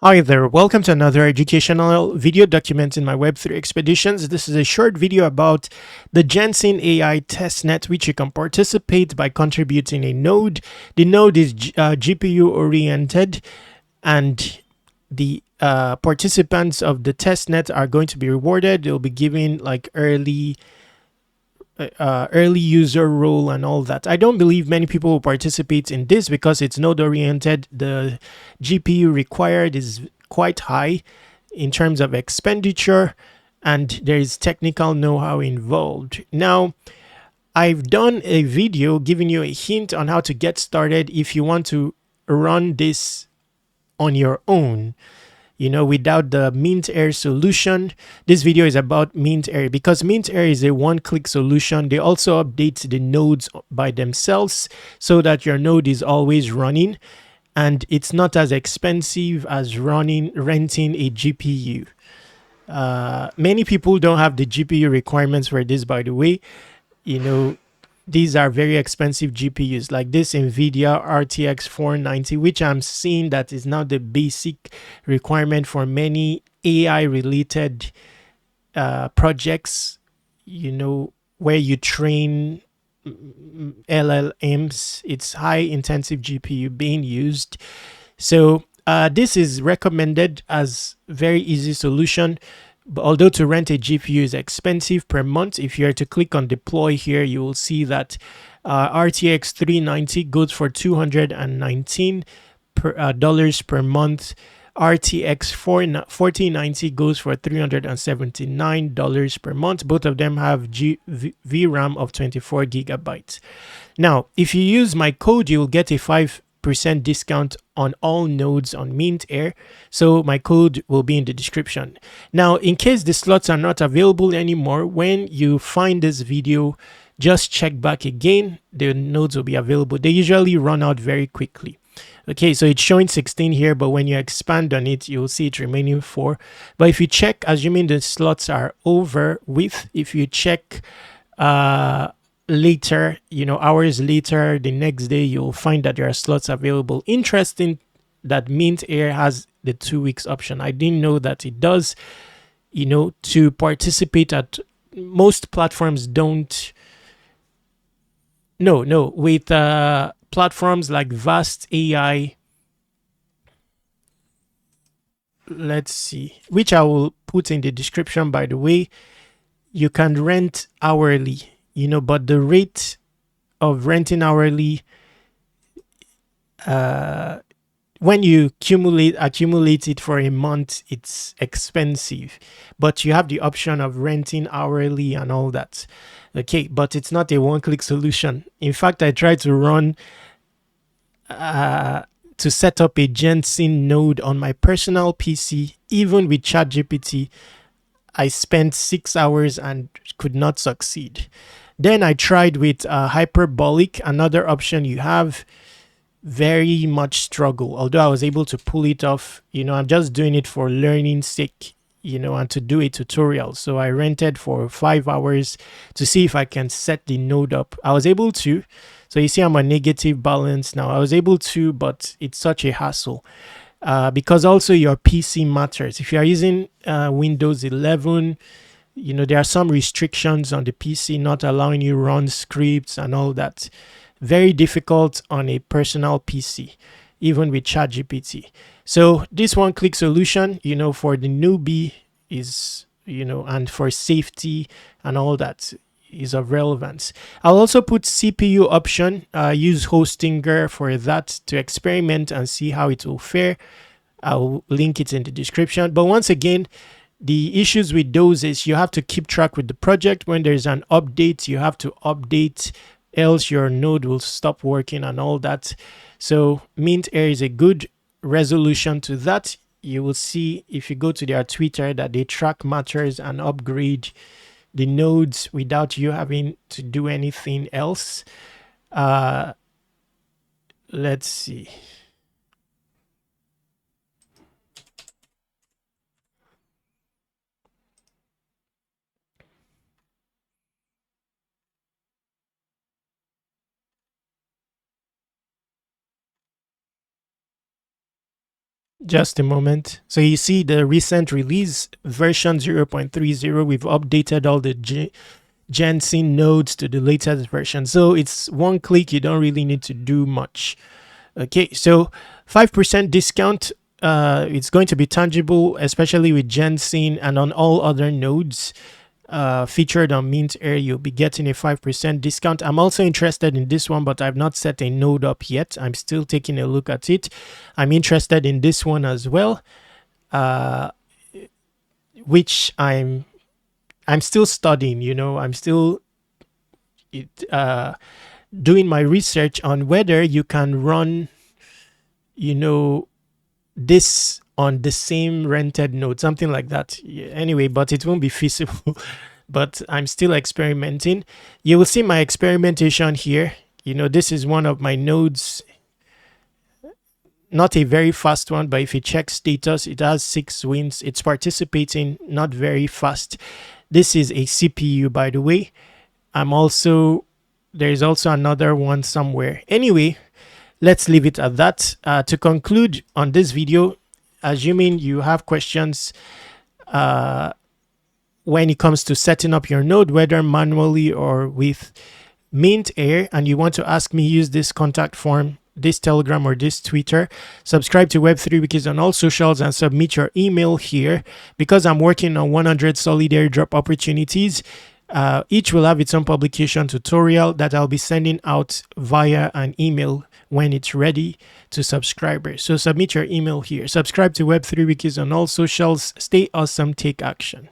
Hi there, welcome to another educational video document in my Web3 expeditions. This is a short video about the Jensen AI testnet, which you can participate by contributing a node. The node is GPU oriented, and the participants of the testnet are going to be rewarded. They'll be given like early user role and all that. I don't believe many people will participate in this because it's node oriented. The GPU required is quite high in terms of expenditure, and there is technical know-how involved. Now, I've done a video giving you a hint on how to get started if you want to run this on your own, without the Mint Air solution. This video is about Mint Air because Mint Air is a one-click solution. They also update the nodes by themselves so that your node is always running, and it's not as expensive as renting a GPU. Many people don't have the GPU requirements for this, by the way. These are very expensive GPUs, like this NVIDIA RTX 490, which I'm seeing that is now the basic requirement for many AI related projects, where you train LLMs. It's high intensive GPU being used. So this is recommended as very easy solution. But although to rent a GPU is expensive per month, if you are to click on deploy here, you will see that RTX 390 goes for $219 dollars per month. RTX 4090 goes for $379 per month. Both of them have VRAM of 24 gigabytes. Now, if you use my code, you will get a 5% discount on all nodes on Mint Air. So my code will be in the description. Now, in case the slots are not available anymore, when you find this video, just check back again. The nodes will be available. They usually run out very quickly. Okay, so it's showing 16 here, but when you expand on it, you'll see it remaining 4. But if you check, assuming the slots are over with, if you check later, hours later, the next day, you'll find that there are slots available. Interesting that Mint Air has the 2 weeks option. I didn't know that it does. To participate at most platforms don't. No, with platforms like Vast AI, let's see, which I will put in the description, by the way, you can rent hourly, but the rate of renting hourly, when you accumulate it for a month, it's expensive, but you have the option of renting hourly and all that. Okay, but it's not a one-click solution. In fact, I tried to run to set up a Gensyn node on my personal PC. Even with ChatGPT, I spent 6 hours and could not succeed. Then I tried with Hyperbolic, another option you have. Very much struggle, although I was able to pull it off. I'm just doing it for learning sake, and to do a tutorial. So I rented for 5 hours to see if I can set the node up. I was able to. So you see I'm a negative balance now. I was able to, but it's such a hassle. Because also your PC matters. If you are using Windows 11, there are some restrictions on the PC not allowing you run scripts and all that. Very difficult on a personal PC, even with ChatGPT. So this one-click solution, for the newbie is, and for safety and all that is of relevance. I'll also put CPU option, use Hostinger for that to experiment and see how it will fare. I'll link it in the description. But once again, the issues with those is you have to keep track with the project. When there's an update, you have to update, else your node will stop working and all that. So Mint Air is a good resolution to that. You will see if you go to their Twitter that they track matters and upgrade the nodes without you having to do anything else. Let's see. Just a moment. So you see the recent release version 0.30. We've updated all the Gensyn nodes to the latest version. So it's one click. You don't really need to do much. Okay, so 5% discount. It's going to be tangible, especially with Gensyn and on all other nodes featured on Mint Air. You'll be getting a 5% discount. I'm also interested in this one, but I've not set a node up yet. I'm still taking a look at it. I'm interested in this one as well, which I'm still studying. I'm still doing my research on whether you can run this on the same rented node, something like that. Yeah, anyway, but it won't be feasible. But I'm still experimenting. You will see my experimentation here. This is one of my nodes. Not a very fast one, but if you check status, it has 6 wins. It's participating, not very fast. This is a CPU, by the way. There's also another one somewhere. Anyway, let's leave it at that. To conclude on this video, assuming you have questions when it comes to setting up your node, whether manually or with Mint Air, and you want to ask me, use this contact form, this Telegram or this Twitter. Subscribe to Web3 Wikis on all socials and submit your email here, because I'm working on 100 solid airdrop opportunities. Each will have its own publication tutorial that I'll be sending out via an email when it's ready to subscribers. So submit your email here. Subscribe to Web3 Wikis on all socials. Stay awesome. Take action.